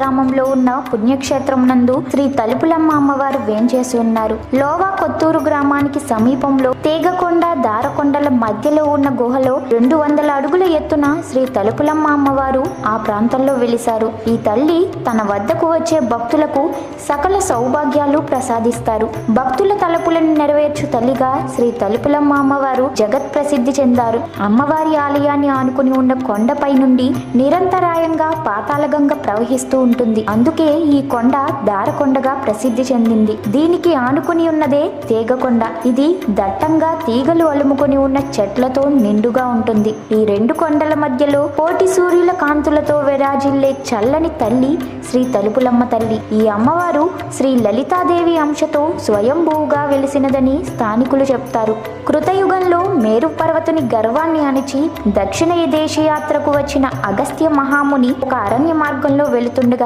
గ్రామంలో ఉన్న పుణ్యక్షేత్రం నందు శ్రీ తలుపులమ్మ అమ్మవారు వేంచేసి ఉన్నారు. లోవా కొత్తూరు గ్రామానికి సమీపంలో తీగకొండ దారకొండల మధ్యలో ఉన్న గుహలో 200 అడుగుల ఎత్తున శ్రీ తలుపులమ్మ అమ్మవారు ఆ ప్రాంతంలో వెలిశారు. ఈ తల్లి తన వద్దకు వచ్చే భక్తులకు సకల సౌభాగ్యాలు ప్రసాదిస్తారు. భక్తుల తలుపులను నెరవేర్చు తల్లిగా శ్రీ తలుపులమ్మ అమ్మవారు జగత్ ప్రసిద్ధి చెందారు. అమ్మవారి ఆలయాన్ని ఆనుకుని ఉన్న కొండపై నుండి నిరంతరాయంగా పాతాళగంగ ప్రవహిస్తూ ఉంటుంది. అందుకే ఈ కొండ దారకొండగా ప్రసిద్ధి చెందింది. దీనికి ఆనుకుని ఉన్నదే తీగకొండ. ఇది దట్టంగా తీగలు అలుముకొని ఉన్న చెట్లతో నిండుగా ఉంటుంది. ఈ 2 కొండల మధ్యలో కోటి సూర్యుల కాంతులతో విరాజిల్లే చల్లని తల్లి శ్రీ తలుపులమ్మ తల్లి. ఈ అమ్మవారు శ్రీ లలితాదేవి అంశతో స్వయంభూగా వెలిసినదని స్థానికులు చెప్తారు. కృతయుగంలో మేరు పర్వతుని గర్వాన్ని అణిచి దక్షిణ దేశయాత్రకు వచ్చిన అగస్త్య మహాముని ఒక అరణ్య మార్గంలో వెళుతుండగా